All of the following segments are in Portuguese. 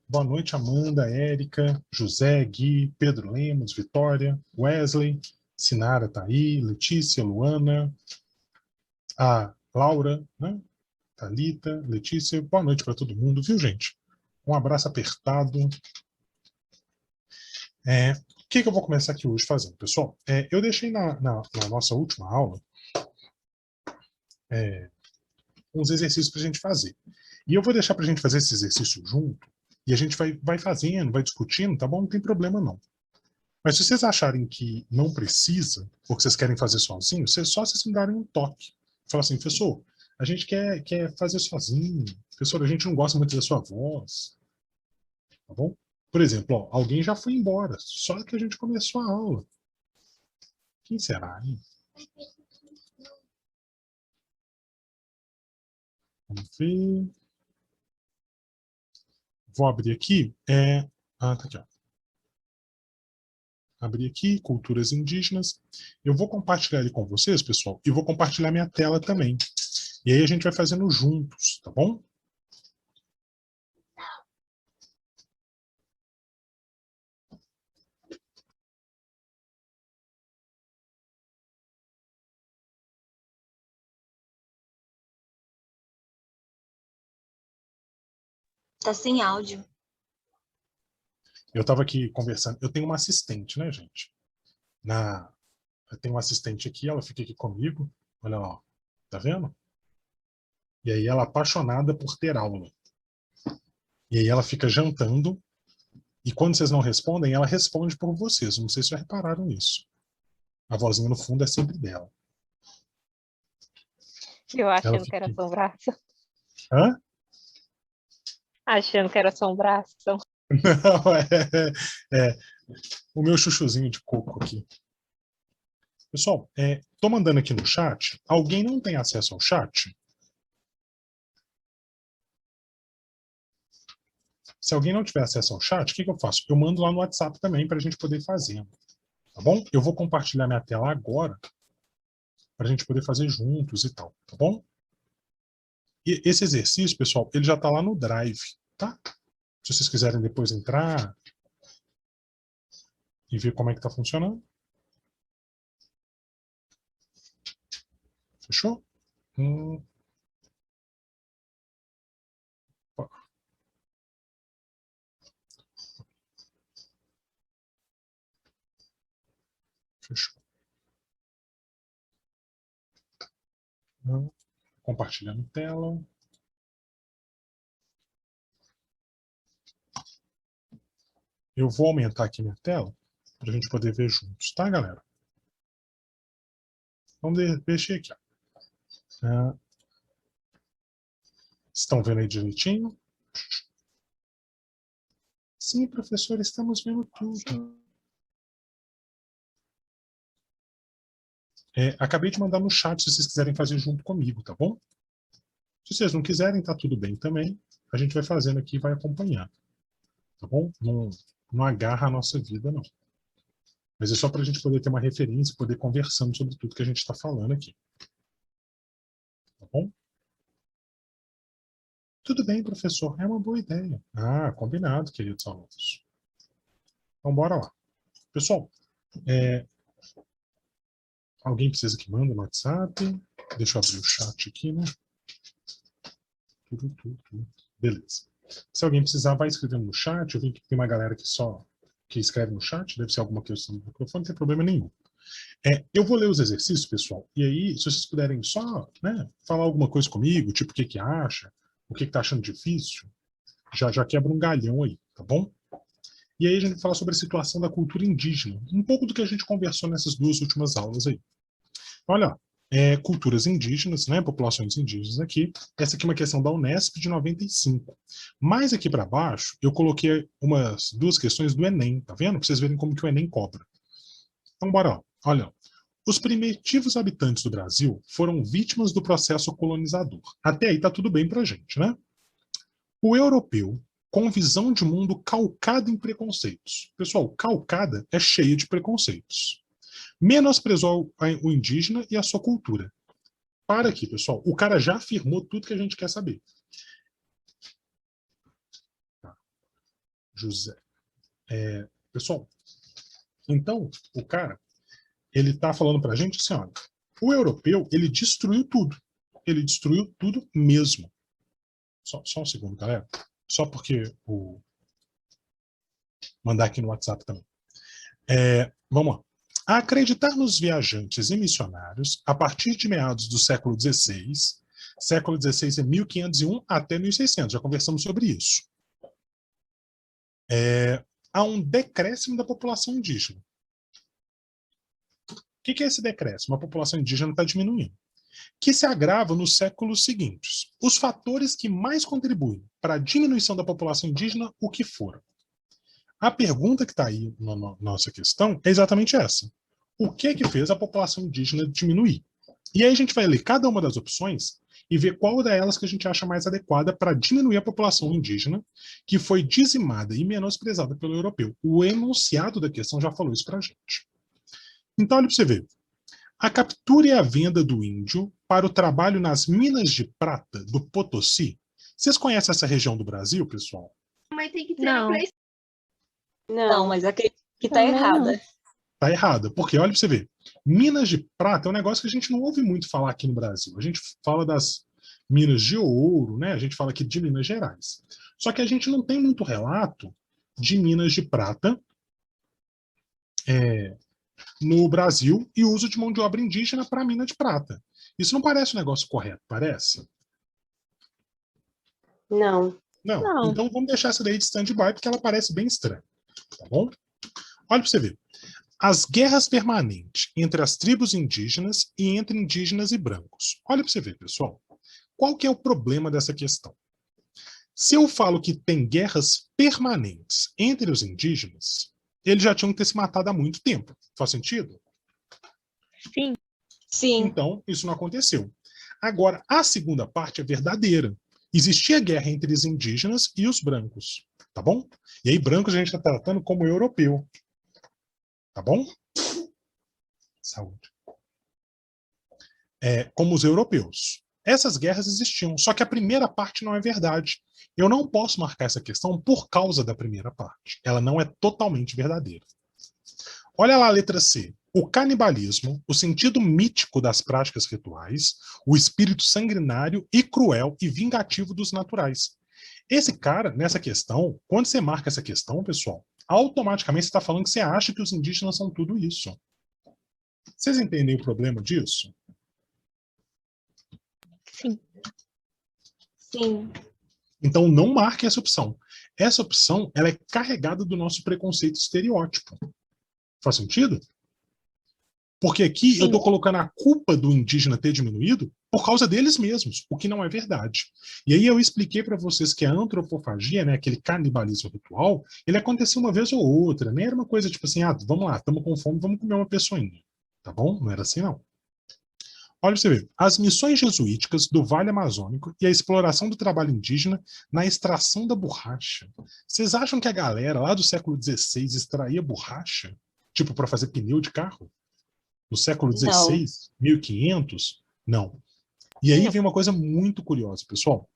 Boa noite, Amanda, Érica, José, Gui, Pedro Lemos, Vitória, Wesley, Sinara tá aí, Letícia, Luana, a Laura, né? Thalita, Letícia. Boa noite para todo mundo, viu, gente? Um abraço apertado. O que eu vou começar aqui hoje fazendo, pessoal? Eu deixei na nossa última aula uns exercícios para a gente fazer. E eu vou deixar para a gente fazer esse exercício junto, e a gente vai fazendo, vai discutindo, tá bom? Não tem problema não. Mas se vocês acharem que não precisa, ou que vocês querem fazer sozinho, só vocês me darem um toque. Fala assim, professor, a gente quer fazer sozinho. Professor, a gente não gosta muito da sua voz. Tá bom? Por exemplo, ó, alguém já foi embora, só que a gente começou a aula. Quem será, hein? Vamos ver. Vou abrir aqui. Tá aqui, ó. Abrir aqui, culturas indígenas. Eu vou compartilhar ele com vocês, pessoal, e vou compartilhar minha tela também. E aí a gente vai fazendo juntos, tá bom? Tá sem áudio. Eu estava aqui conversando. Eu tenho uma assistente, né, gente? Eu tenho uma assistente aqui, ela fica aqui comigo. Olha lá, ó. Tá vendo? E aí ela é apaixonada por ter aula. E aí ela fica jantando. E quando vocês não respondem, ela responde por vocês. Não sei se já repararam nisso. A vozinha no fundo é sempre dela. Eu Ela achando que era fica... assombração. Hã? Achando que era assombração. Não, o meu chuchuzinho de coco aqui. Pessoal, tô mandando aqui no chat. Alguém não tem acesso ao chat? Se alguém não tiver acesso ao chat, o que eu faço? Eu mando lá no WhatsApp também para a gente poder fazer. Tá bom? Eu vou compartilhar minha tela agora para a gente poder fazer juntos e tal. Tá bom? E esse exercício, pessoal, ele já está lá no Drive. Tá? Se vocês quiserem depois entrar e ver como é que está funcionando. Fechou? Fechou. Compartilhando tela. Eu vou aumentar aqui minha tela para a gente poder ver juntos, tá, galera? Vamos mexer aqui. Estão vendo aí direitinho? Sim, professor, estamos vendo tudo. Acabei de mandar no chat se vocês quiserem fazer junto comigo, tá bom? Se vocês não quiserem, tá tudo bem também. A gente vai fazendo aqui e vai acompanhando. Tá bom? Não agarra a nossa vida, não. Mas é só para a gente poder ter uma referência e poder conversando sobre tudo que a gente está falando aqui. Tá bom? Tudo bem, professor. É uma boa ideia. Ah, combinado, queridos alunos. Então, bora lá. Pessoal, alguém precisa que manda no WhatsApp? Deixa eu abrir o chat aqui, né? Beleza. Se alguém precisar, vai escrevendo no chat. Eu vi que tem uma galera que escreve no chat. Deve ser alguma questão do microfone, não tem problema nenhum. Eu vou ler os exercícios, pessoal. E aí, se vocês puderem só, né, falar alguma coisa comigo, tipo o que acha, o que tá achando difícil, já quebra um galhão aí, tá bom? E aí a gente vai falar sobre a situação da cultura indígena. Um pouco do que a gente conversou nessas duas últimas aulas aí. Olha, culturas indígenas, né, populações indígenas aqui. Essa aqui é uma questão da Unesp de 95. Mais aqui para baixo, eu coloquei duas questões do Enem, tá vendo? Para vocês verem como que o Enem cobra. Então, bora lá. Olha, os primitivos habitantes do Brasil foram vítimas do processo colonizador. Até aí tá tudo bem pra gente, né? O europeu, com visão de mundo calcada em preconceitos. Pessoal, calcada é cheia de preconceitos. Menosprezou o indígena e a sua cultura. Para aqui, pessoal. O cara já afirmou tudo que a gente quer saber. José. Pessoal, então, o cara, ele tá falando pra gente assim, olha, o europeu, ele destruiu tudo. Ele destruiu tudo mesmo. Só um segundo, galera. Só porque mandar aqui no WhatsApp também. Vamos lá. A acreditar nos viajantes e missionários, a partir de meados do século XVI, século XVI é 1501 até 1600, já conversamos sobre isso. Há um decréscimo da população indígena. O que é esse decréscimo? A população indígena está diminuindo, que se agrava nos séculos seguintes. Os fatores que mais contribuem para a diminuição da população indígena, o que foram? A pergunta que está aí na nossa questão é exatamente essa. O que fez a população indígena diminuir? E aí a gente vai ler cada uma das opções e ver qual delas que a gente acha mais adequada para diminuir a população indígena, que foi dizimada e menosprezada pelo europeu. O enunciado da questão já falou isso para a gente. Então, olha para você ver. A captura e a venda do índio para o trabalho nas minas de prata do Potosí. Vocês conhecem essa região do Brasil, pessoal? Mas tem que ser Não. Não, mas acredito que tá errada. Está errada, porque olha para você ver. Minas de prata é um negócio que a gente não ouve muito falar aqui no Brasil. A gente fala das minas de ouro, né? A gente fala aqui de Minas Gerais. Só que a gente não tem muito relato de minas de prata no Brasil e uso de mão de obra indígena para mina de prata. Isso não parece um negócio correto, parece? Não. Não. Então vamos deixar essa daí de stand-by, porque ela parece bem estranha. Tá bom? Olha para você ver. As guerras permanentes entre as tribos indígenas e entre indígenas e brancos. Olha para você ver, pessoal. Qual que é o problema dessa questão? Se eu falo que tem guerras permanentes entre os indígenas, eles já tinham que ter se matado há muito tempo. Faz sentido? Sim. Sim. Então, isso não aconteceu. Agora, a segunda parte é verdadeira. Existia guerra entre os indígenas e os brancos. Tá bom? E aí, brancos a gente está tratando como europeu. Tá bom? Saúde. Como os europeus. Essas guerras existiam, só que a primeira parte não é verdade. Eu não posso marcar essa questão por causa da primeira parte. Ela não é totalmente verdadeira. Olha lá a letra C. O canibalismo, o sentido mítico das práticas rituais, o espírito sanguinário e cruel e vingativo dos naturais. Esse cara, nessa questão, quando você marca essa questão, pessoal, automaticamente você está falando que você acha que os indígenas são tudo isso. Vocês entendem o problema disso? Sim. Sim. Então não marque essa opção. Essa opção ela é carregada do nosso preconceito estereótipo. Faz sentido? Porque aqui eu estou colocando a culpa do indígena ter diminuído por causa deles mesmos, o que não é verdade. E aí eu expliquei para vocês que a antropofagia, né, aquele canibalismo ritual, ele aconteceu uma vez ou outra, nem era uma coisa tipo assim, vamos lá, estamos com fome, vamos comer uma pessoinha. Tá bom? Não era assim, não. Olha você ver, as missões jesuíticas do Vale Amazônico e a exploração do trabalho indígena na extração da borracha. Vocês acham que a galera lá do século XVI extraía borracha? Tipo, para fazer pneu de carro? No século XVI, 1500? Não. E aí vem uma coisa muito curiosa, pessoal.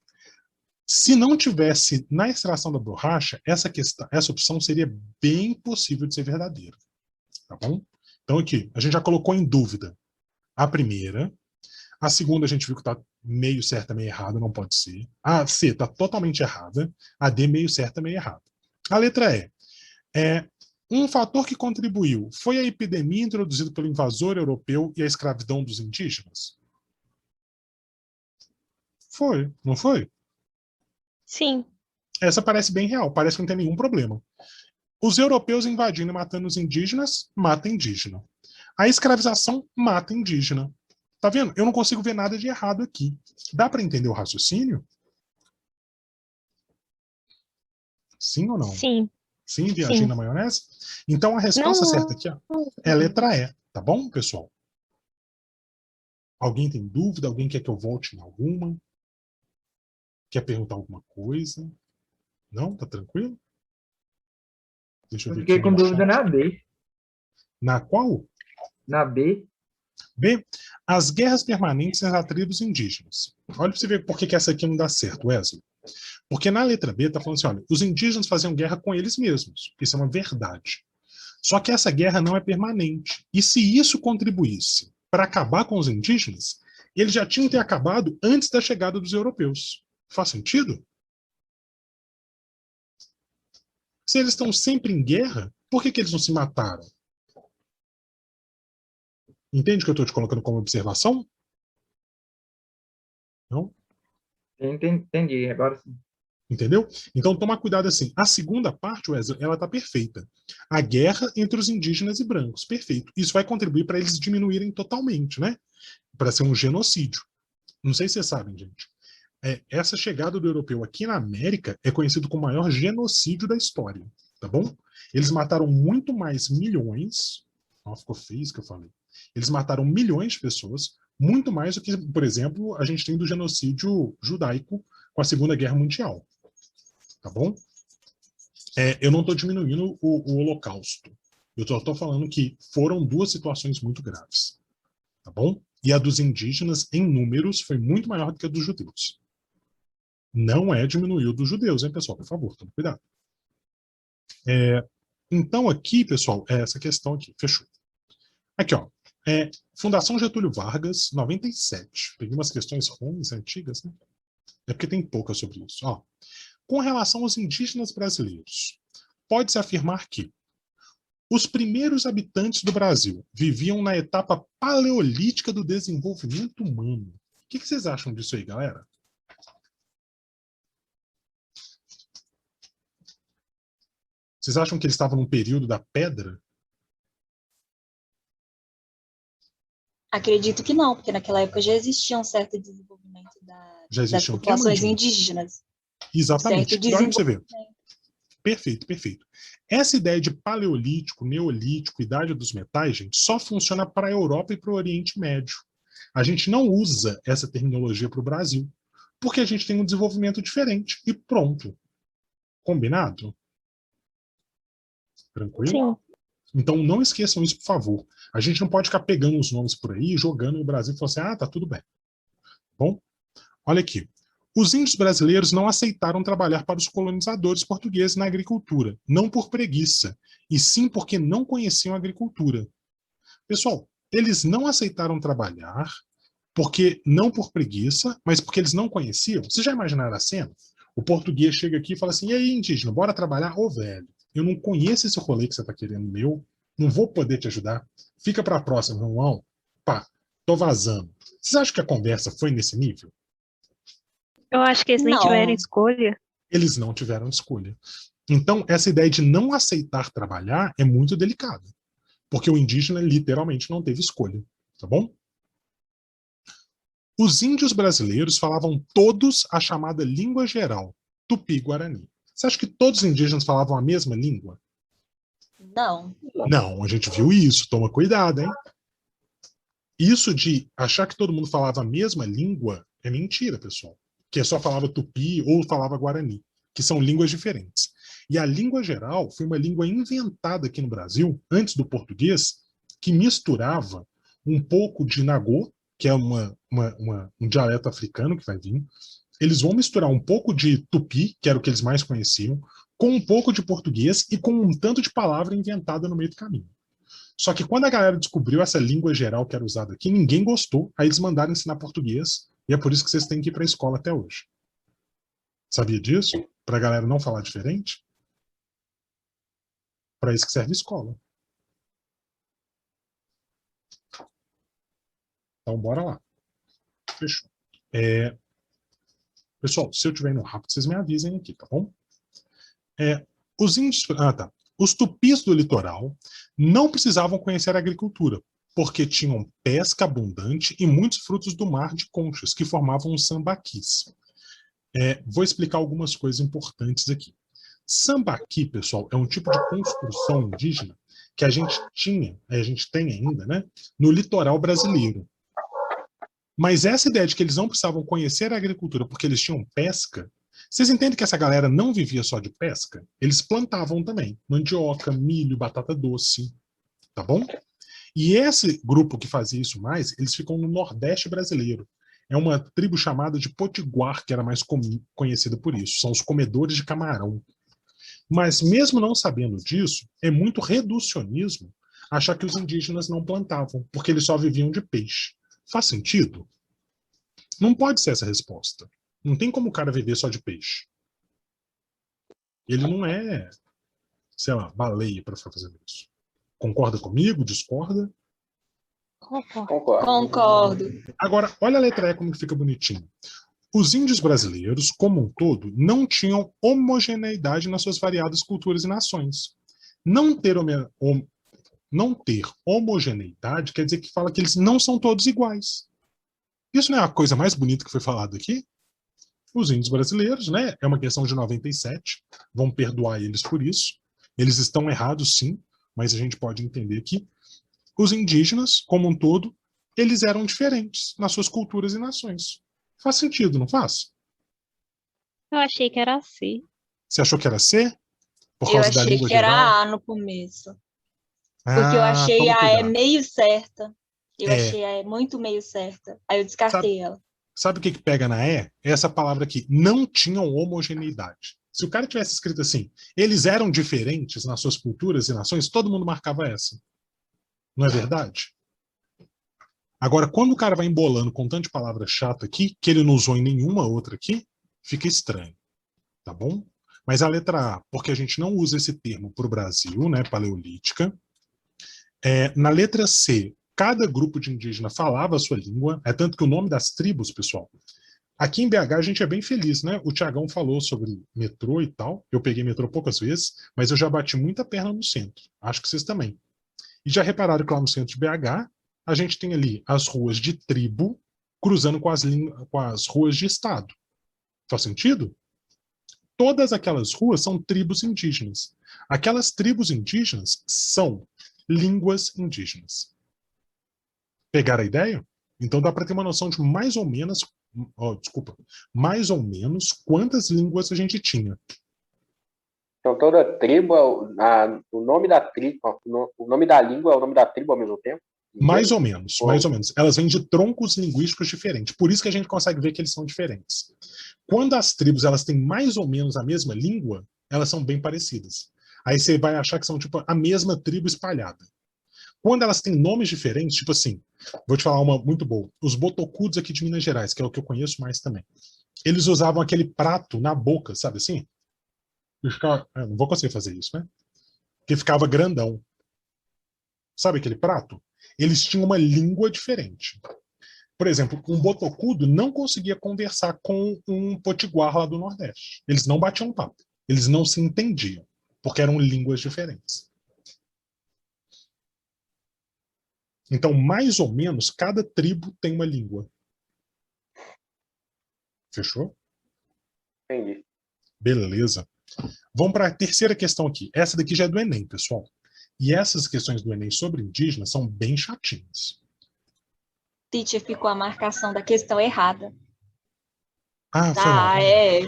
Se não tivesse na extração da borracha, essa opção seria bem possível de ser verdadeira. Tá bom? Então aqui, a gente já colocou em dúvida a primeira. A segunda a gente viu que está meio certa, meio errada, não pode ser. A C está totalmente errada. A D meio certa, meio errada. A letra E. Um fator que contribuiu foi a epidemia introduzida pelo invasor europeu e a escravidão dos indígenas? Foi, não foi? Sim. Essa parece bem real, parece que não tem nenhum problema. Os europeus invadindo e matando os indígenas, mata indígena. A escravização mata indígena. Tá vendo? Eu não consigo ver nada de errado aqui. Dá para entender o raciocínio? Sim ou não? Sim. Sim, viajei na maionese? Então a resposta certa aqui é a letra E, tá bom, pessoal? Alguém tem dúvida? Alguém quer que eu volte em alguma? Quer perguntar alguma coisa? Não? Tá tranquilo? Deixa eu ver fiquei aqui com no dúvida chat. na B. Na qual? Na B. B. As guerras permanentes nas tribos indígenas. Olha para você ver por que essa aqui não dá certo, Wesley. Porque na letra B está falando assim, olha, os indígenas faziam guerra com eles mesmos. Isso é uma verdade. Só que essa guerra não é permanente. E se isso contribuísse para acabar com os indígenas, eles já tinham que ter acabado antes da chegada dos europeus. Faz sentido? Se eles estão sempre em guerra, por que eles não se mataram? Entende o que eu estou te colocando como observação? Não? Entendi, agora sim. Entendeu? Então toma cuidado assim. A segunda parte, Wesley, ela está perfeita. A guerra entre os indígenas e brancos, perfeito. Isso vai contribuir para eles diminuírem totalmente, né? Para ser um genocídio. Não sei se vocês sabem, gente. Essa chegada do europeu aqui na América é conhecido como o maior genocídio da história, tá bom? Eles mataram muito mais milhões. Ó, ficou feio isso que eu falei. Eles mataram milhões de pessoas, muito mais do que, por exemplo, a gente tem do genocídio judaico com a Segunda Guerra Mundial. Tá bom? Eu não estou diminuindo o Holocausto. Eu só estou falando que foram duas situações muito graves. Tá bom? E a dos indígenas, em números, foi muito maior do que a dos judeus. Não é diminuir o dos judeus, hein, pessoal? Por favor, tome cuidado. Então, aqui, pessoal, é essa questão aqui. Fechou. Aqui, ó. Fundação Getúlio Vargas, 97. Peguei umas questões ruins, antigas, né? É porque tem poucas sobre isso. Ó. Com relação aos indígenas brasileiros, pode-se afirmar que os primeiros habitantes do Brasil viviam na etapa paleolítica do desenvolvimento humano. O que vocês acham disso aí, galera? Vocês acham que eles estavam num período da pedra? Acredito que não, porque naquela época já existia um certo desenvolvimento das populações indígenas. Exatamente. Certo E olha pra você ver. Perfeito, perfeito. Essa ideia de paleolítico, neolítico, idade dos metais, gente, só funciona para a Europa e para o Oriente Médio. A gente não usa essa terminologia para o Brasil, porque a gente tem um desenvolvimento diferente. E pronto. Combinado? Tranquilo? Sim. Então não esqueçam isso, por favor. A gente não pode ficar pegando os nomes por aí, jogando no Brasil e falando assim, ah, tá tudo bem. Bom, olha aqui. Os índios brasileiros não aceitaram trabalhar para os colonizadores portugueses na agricultura, não por preguiça, e sim porque não conheciam a agricultura. Pessoal, eles não aceitaram trabalhar, porque não por preguiça, mas porque eles não conheciam. Vocês já imaginaram a cena? O português chega aqui e fala assim, e aí, indígena, bora trabalhar? Ô, velho, eu não conheço esse rolê que você está querendo meu, não vou poder te ajudar. Fica para a próxima, João. Pá, tô vazando. Vocês acham que a conversa foi nesse nível? Eu acho que eles nem tiveram Não. escolha. Eles não tiveram escolha. Então, essa ideia de não aceitar trabalhar é muito delicada, porque o indígena literalmente não teve escolha, tá bom? Os índios brasileiros falavam todos a chamada língua geral, Tupi-Guarani. Você acha que todos os indígenas falavam a mesma língua? Não. Não, a gente viu isso, toma cuidado, hein? Isso de achar que todo mundo falava a mesma língua é mentira, pessoal. Que só falava tupi ou falava guarani, que são línguas diferentes. E a língua geral foi uma língua inventada aqui no Brasil, antes do português, que misturava um pouco de nagô, que é um dialeto africano que vai vir. Eles vão misturar um pouco de tupi, que era o que eles mais conheciam, com um pouco de português e com um tanto de palavra inventada no meio do caminho. Só que quando a galera descobriu essa língua geral que era usada aqui, ninguém gostou, aí eles mandaram ensinar português, e é por isso que vocês têm que ir para a escola até hoje. Sabia disso? Para a galera não falar diferente? Para isso que serve a escola. Então, bora lá. Fechou. Pessoal, se eu estiver indo rápido, vocês me avisem aqui, tá bom? Os índios... Os tupis do litoral não precisavam conhecer a agricultura, porque tinham pesca abundante e muitos frutos do mar de conchas, que formavam os sambaquis. Vou explicar algumas coisas importantes aqui. Sambaqui, pessoal, é um tipo de construção indígena que a gente tem ainda, né, no litoral brasileiro. Mas essa ideia de que eles não precisavam conhecer a agricultura porque eles tinham pesca, vocês entendem que essa galera não vivia só de pesca? Eles plantavam também mandioca, milho, batata doce, tá bom? E esse grupo que fazia isso mais, eles ficam no Nordeste brasileiro. é uma tribo chamada de Potiguar, que era mais conhecida por isso. São os comedores de camarão. Mas mesmo não sabendo disso, é muito reducionismo achar que os indígenas não plantavam, porque eles só viviam de peixe. Faz sentido? Não pode ser essa a resposta. Não tem como o cara viver só de peixe. Ele não é, sei lá, baleia para ficar fazendo isso. Concorda comigo? Discorda? Concordo. Agora, olha a letra E como fica bonitinho. Os índios brasileiros, como um todo, não tinham homogeneidade nas suas variadas culturas e nações. Não ter homogeneidade quer dizer que fala que eles não são todos iguais. Isso não é a coisa mais bonita que foi falado aqui? Os índios brasileiros, né? É uma questão de 97. Vão perdoar eles por isso. Eles estão errados, sim, mas a gente pode entender que os indígenas, como um todo, eles eram diferentes nas suas culturas e nações. Faz sentido, não faz? Eu achei que era C. Você achou que era C? Por Eu causa da achei língua que era geral? A no começo. Porque eu achei toma a E cuidado. meio certa. Eu É. achei a E muito meio certa. Aí eu descartei ela. Sabe o que pega na E? Essa palavra aqui. Não tinham homogeneidade. Se o cara tivesse escrito assim, eles eram diferentes nas suas culturas e nações, todo mundo marcava essa. Não é verdade? Agora, quando o cara vai embolando com tanto de palavra chata aqui, que ele não usou em nenhuma outra aqui, fica estranho. Tá bom? Mas a letra A, porque a gente não usa esse termo para o Brasil, né, paleolítica. Na letra C, cada grupo de indígena falava a sua língua, é tanto que o nome das tribos, pessoal, aqui em BH a gente é bem feliz, né? O Tiagão falou sobre metrô e tal, eu peguei metrô poucas vezes, mas eu já bati muita perna no centro, acho que vocês também. E já repararam que lá no centro de BH, a gente tem ali as ruas de tribo cruzando com as ruas de estado. Faz sentido? Todas aquelas ruas são tribos indígenas. Aquelas tribos indígenas são línguas indígenas. Pegaram a ideia? Então dá para ter uma noção de mais ou menos, quantas línguas a gente tinha. Então toda tribo, o nome da tribo, o nome da língua é o nome da tribo ao mesmo tempo? Mais ou menos, mais ou menos. Elas vêm de troncos linguísticos diferentes. Por isso que a gente consegue ver que eles são diferentes. Quando as tribos elas têm mais ou menos a mesma língua, elas são bem parecidas. Aí você vai achar que são tipo a mesma tribo espalhada. Quando elas têm nomes diferentes, tipo assim, vou te falar uma muito boa. Os botocudos aqui de Minas Gerais, que é o que eu conheço mais também. Eles usavam aquele prato na boca, sabe assim? Não vou conseguir fazer isso, né? Que ficava grandão. Sabe aquele prato? Eles tinham uma língua diferente. Por exemplo, um botocudo não conseguia conversar com um potiguar lá do Nordeste. Eles não batiam papo. Eles não se entendiam, porque eram línguas diferentes. Então, mais ou menos, cada tribo tem uma língua. Fechou? Entendi. Beleza. Vamos para a terceira questão aqui. Essa daqui já é do Enem, pessoal. E essas questões do Enem sobre indígenas são bem chatinhas. Teacher, ficou a marcação da questão errada. Foi mal. É.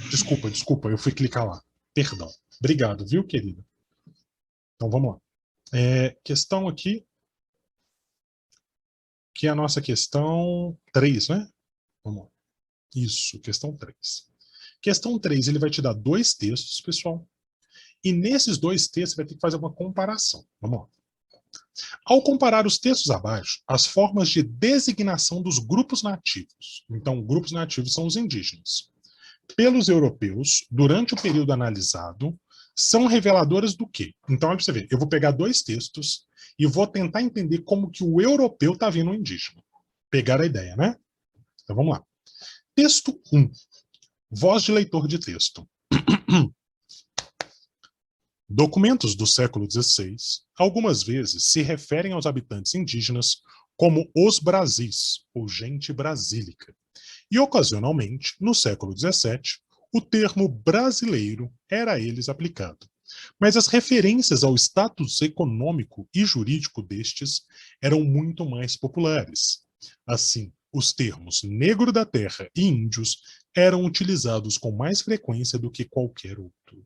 Desculpa, eu fui clicar lá. Perdão. Obrigado, viu, querida? Então, vamos lá. Questão aqui, que é a nossa questão 3, né? Vamos lá. Isso, questão 3. Questão 3, ele vai te dar 2 textos, pessoal. E nesses 2 textos, você vai ter que fazer uma comparação. Vamos lá. Ao comparar os textos abaixo, as formas de designação dos grupos nativos, então grupos nativos são os indígenas, pelos europeus, durante o período analisado, são reveladoras do quê? Então, olha para você ver, eu vou pegar 2 textos e vou tentar entender como que o europeu está vendo o indígena. Pegar a ideia, né? Então, vamos lá. Texto 1. Voz de leitor de texto. Documentos do século XVI, algumas vezes se referem aos habitantes indígenas como os Brasis, ou gente brasílica. E, ocasionalmente, no século XVII, o termo brasileiro era a eles aplicado. Mas as referências ao status econômico e jurídico destes eram muito mais populares. Assim, os termos negro da terra e índios eram utilizados com mais frequência do que qualquer outro.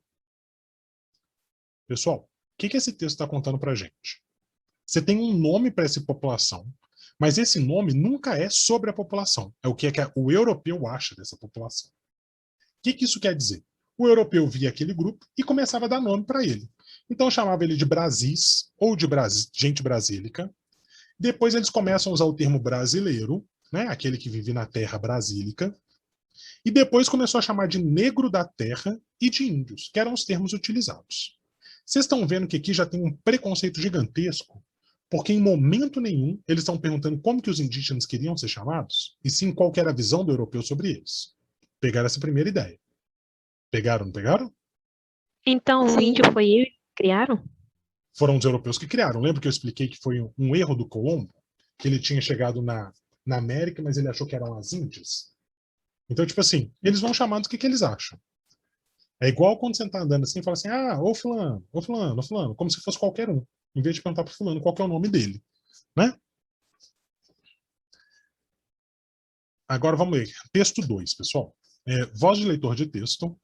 Pessoal, o que esse texto está contando para a gente? Você tem um nome para essa população, Mas esse nome nunca é sobre a população. É o que o europeu acha dessa população. O que isso quer dizer? O europeu via aquele grupo e começava a dar nome para ele. Então chamava ele de Brasis ou de gente brasílica. Depois eles começam a usar o termo brasileiro, né, aquele que vive na terra brasílica. E depois começou a chamar de negro da terra e de índios, que eram os termos utilizados. Vocês estão vendo que aqui já tem um preconceito gigantesco, porque em momento nenhum eles estão perguntando como que os indígenas queriam ser chamados, e sim qual que era a visão do europeu sobre eles. Pegaram essa primeira ideia. Pegaram, não pegaram? Então o índio foi eles que criaram? Foram os europeus que criaram. Lembra que eu expliquei que foi um erro do Colombo? Que ele tinha chegado na América, mas ele achou que eram as Índias? Então, tipo assim, eles vão chamando o que eles acham. É igual quando você tá andando assim e fala assim, ô fulano, ô fulano, ô fulano, como se fosse qualquer um, em vez de perguntar pro fulano qual que é o nome dele, né? Agora vamos ler. Texto 2, pessoal. Voz de leitor de texto.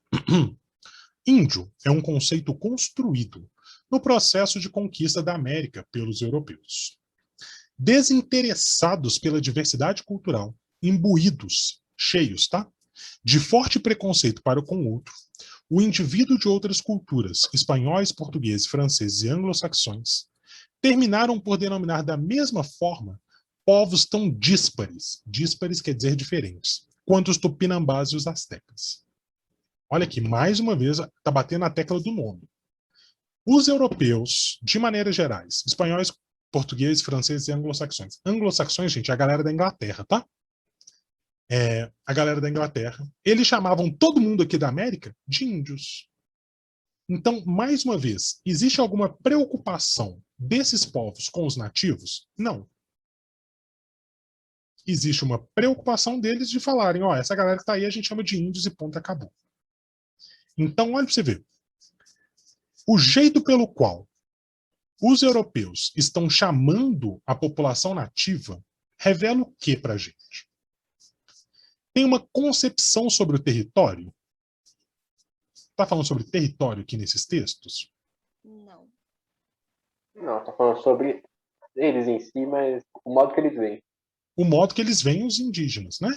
Índio é um conceito construído no processo de conquista da América pelos europeus. Desinteressados pela diversidade cultural, imbuídos, cheios, tá? De forte preconceito para com o outro, o indivíduo de outras culturas, espanhóis, portugueses, franceses e anglo-saxões, terminaram por denominar da mesma forma povos tão díspares, díspares quer dizer diferentes, quanto os tupinambás e os astecas. Olha aqui, mais uma vez, está batendo a tecla do nome. Os europeus, de maneira gerais, espanhóis, portugueses, franceses e anglo-saxões. Anglo-saxões, gente, é a galera da Inglaterra, tá? A galera da Inglaterra. Eles chamavam todo mundo aqui da América de índios. Então, mais uma vez, existe alguma preocupação desses povos com os nativos? Não. Existe uma preocupação deles de falarem, essa galera que está aí a gente chama de índios e ponto, acabou. Então, olha para você ver. O jeito pelo qual os europeus estão chamando a população nativa revela o que para a gente? Tem uma concepção sobre o território? Está falando sobre território aqui nesses textos? Não. Não, tá falando sobre eles em si, mas o modo que eles veem. O modo que eles veem os indígenas, né?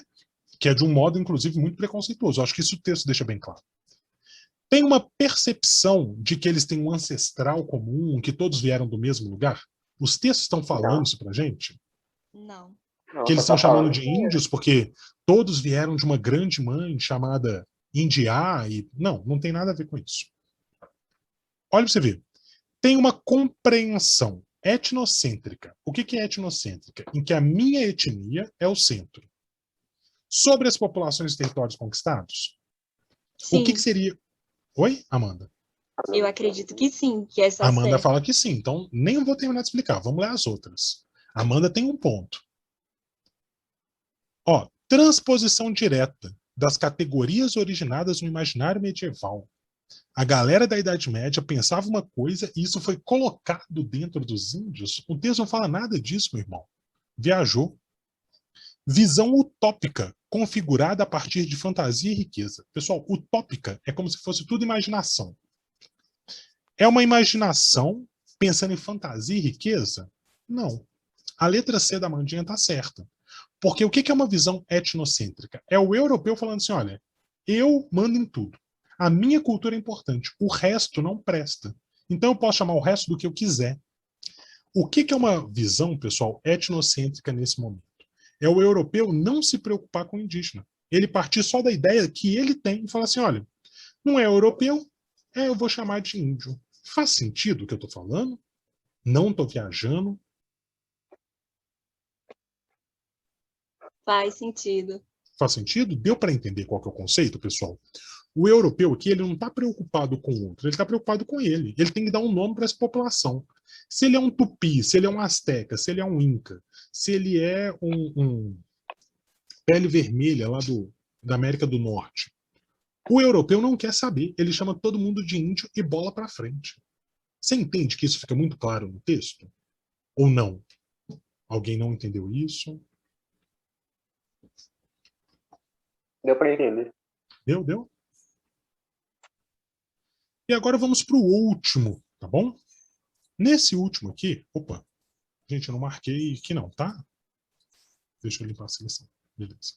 Que é de um modo, inclusive, muito preconceituoso. Acho que isso o texto deixa bem claro. Tem uma percepção de que eles têm um ancestral comum, que todos vieram do mesmo lugar? Os textos estão falando isso pra gente? Não. Que eles estão chamando de índios porque todos vieram de uma grande mãe chamada Indiá e... Não tem nada a ver com isso. Olha pra você ver. Tem uma compreensão etnocêntrica. O que é etnocêntrica? Em que a minha etnia é o centro. Sobre as populações e territórios conquistados? Sim. O que seria... Oi, Amanda? Eu acredito que sim, que é só Amanda certo. fala que sim, então nem vou terminar de explicar. Vamos ler as outras. Amanda tem um ponto. Transposição direta das categorias originadas no imaginário medieval. A galera da Idade Média pensava uma coisa e isso foi colocado dentro dos índios. O texto não fala nada disso, meu irmão. Viajou. Visão utópica, configurada a partir de fantasia e riqueza. Pessoal, utópica é como se fosse tudo imaginação. É uma imaginação pensando em fantasia e riqueza? Não. A letra C da Mandinha está certa. Porque o que é uma visão etnocêntrica? É o europeu falando assim, olha, eu mando em tudo. A minha cultura é importante. O resto não presta. Então eu posso chamar o resto do que eu quiser. O que é uma visão, pessoal, etnocêntrica nesse momento? É o europeu não se preocupar com o indígena. Ele partir só da ideia que ele tem e falar assim, olha, não é europeu, eu vou chamar de índio. Faz sentido o que eu estou falando? Não estou viajando? Faz sentido. Faz sentido? Deu para entender qual que é o conceito, pessoal? O europeu aqui, ele não está preocupado com o outro, ele está preocupado com ele. Ele tem que dar um nome para essa população. Se ele é um tupi, se ele é um asteca, se ele é um inca, se ele é um pele vermelha lá da América do Norte, o europeu não quer saber. Ele chama todo mundo de índio e bola para frente. Você entende que isso fica muito claro no texto? Ou não? Alguém não entendeu isso? Deu para entender. Deu? E agora vamos para o último, tá bom? Nesse último aqui, opa, gente, eu não marquei aqui não, tá? Deixa eu limpar a seleção. Beleza.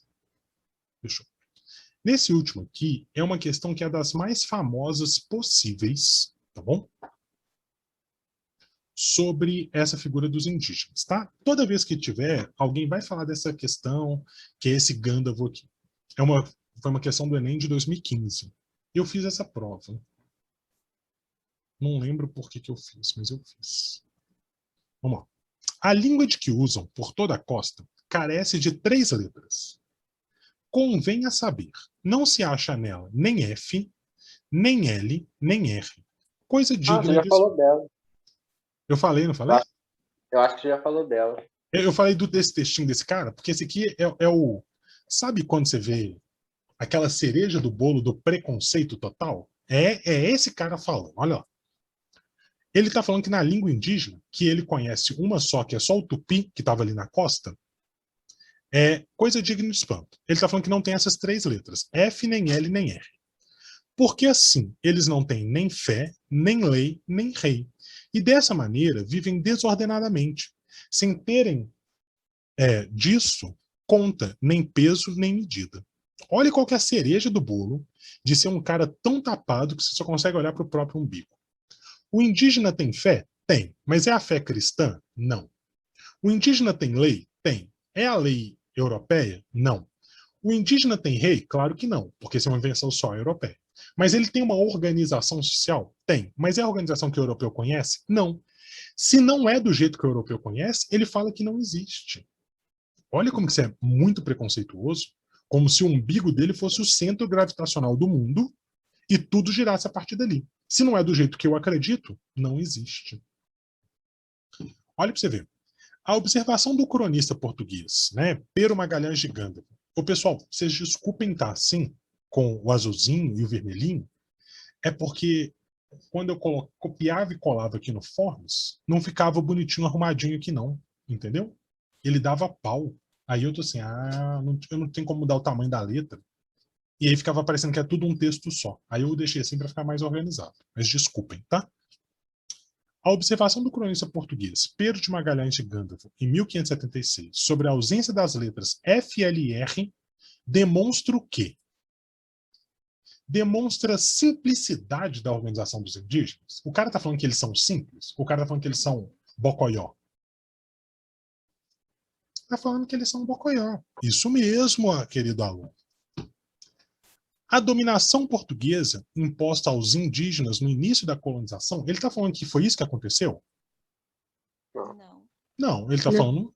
Fechou. Nesse último aqui, é uma questão que é das mais famosas possíveis, tá bom? Sobre essa figura dos indígenas, tá? Toda vez que tiver, alguém vai falar dessa questão, que é esse Gandalf aqui. Foi uma questão do Enem de 2015. Eu fiz essa prova. Não lembro por que eu fiz, mas eu fiz. Vamos lá. A língua de que usam por toda a costa carece de 3 letras. Convém a saber, não se acha nela nem F, nem L, nem R. Coisa digna você já falou dela. Eu falei, não falei? Eu acho que você já falou dela. Eu falei desse textinho desse cara, porque esse aqui é o... Sabe quando você vê aquela cereja do bolo do preconceito total? É esse cara falando, olha lá. Ele está falando que na língua indígena, que ele conhece uma só, que é só o tupi, que estava ali na costa, é coisa digna de espanto. Ele está falando que não tem essas 3 letras, F, nem L, nem R. Porque assim, eles não têm nem fé, nem lei, nem rei. E dessa maneira, vivem desordenadamente, sem terem disso conta, nem peso, nem medida. Olha qual que é a cereja do bolo de ser um cara tão tapado que você só consegue olhar para o próprio umbigo. O indígena tem fé? Tem. Mas é a fé cristã? Não. O indígena tem lei? Tem. É a lei europeia? Não. O indígena tem rei? Claro que não, porque isso é uma invenção só europeia. Mas ele tem uma organização social? Tem. Mas é a organização que o europeu conhece? Não. Se não é do jeito que o europeu conhece, ele fala que não existe. Olha como isso é muito preconceituoso, como se o umbigo dele fosse o centro gravitacional do mundo e tudo girasse a partir dali. Se não é do jeito que eu acredito, não existe. Olha para você ver. A observação do cronista português, né, Pero Magalhães de Gandalf. Ô, pessoal, vocês desculpem estar assim, com o azulzinho e o vermelhinho, é porque quando eu copiava e colava aqui no Forms, não ficava bonitinho, arrumadinho aqui não, entendeu? Ele dava pau. Aí eu tô assim, eu não tenho como mudar o tamanho da letra. E aí ficava parecendo que é tudo um texto só. Aí eu deixei assim para ficar mais organizado. Mas desculpem, tá? A observação do cronista português Pero de Magalhães de Gandalf, em 1576, sobre a ausência das letras F, L e R, demonstra o quê? Demonstra a simplicidade da organização dos indígenas. O cara tá falando que eles são simples? O cara tá falando que eles são bocoió? Tá falando que eles são bocoió. Isso mesmo, querido aluno. A dominação portuguesa imposta aos indígenas no início da colonização, ele está falando que foi isso que aconteceu? Não. Não, ele está falando.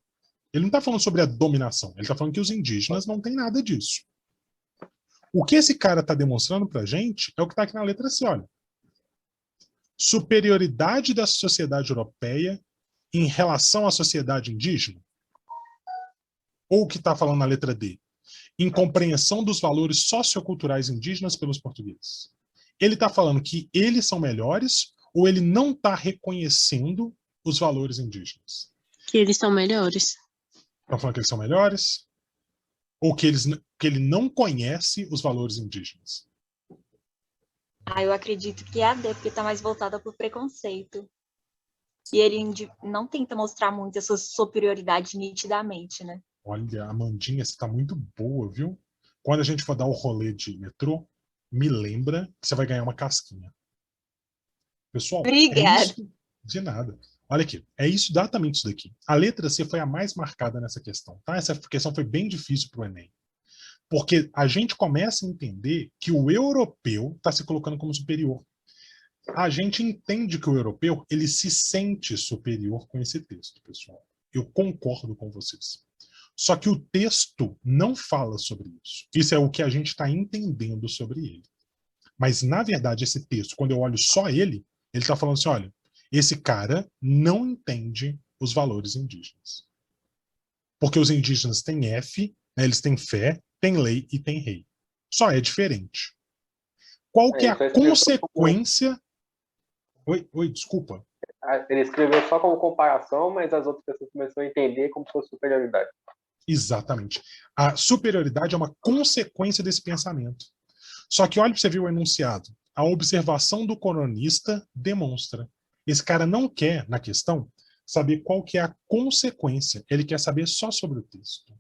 Ele não está falando sobre a dominação. Ele está falando que os indígenas não têm nada disso. O que esse cara está demonstrando para a gente é o que está aqui na letra C, olha. Superioridade da sociedade europeia em relação à sociedade indígena? Ou o que está falando na letra D? Incompreensão dos valores socioculturais indígenas pelos portugueses. Ele está falando que eles são melhores ou ele não está reconhecendo os valores indígenas? Que eles são melhores. Está falando que eles são melhores? Ou que ele não conhece os valores indígenas? Eu acredito que é a D, porque está mais voltada para o preconceito. E ele não tenta mostrar muito a sua superioridade nitidamente, né? Olha, Amandinha, você está muito boa, viu? Quando a gente for dar o rolê de metrô, me lembra que você vai ganhar uma casquinha. Pessoal, Obrigada. De nada. Olha aqui, é exatamente isso daqui. A letra C foi a mais marcada nessa questão, tá? Essa questão foi bem difícil para o Enem. Porque a gente começa a entender que o europeu está se colocando como superior. A gente entende que o europeu, ele se sente superior com esse texto, pessoal. Eu concordo com vocês. Só que o texto não fala sobre isso. Isso é o que a gente está entendendo sobre ele. Mas, na verdade, esse texto, quando eu olho só ele está falando assim, olha, esse cara não entende os valores indígenas. Porque os indígenas têm F, né, eles têm fé, têm lei e têm rei. Só é diferente. Qual que é a consequência... Oi, desculpa. Ele escreveu só como comparação, mas as outras pessoas começaram a entender como se fosse superioridade. Exatamente. A superioridade é uma consequência desse pensamento. Só que olha para você ver o enunciado. A observação do cronista demonstra. Esse cara não quer, na questão, saber qual que é a consequência. Ele quer saber só sobre o texto.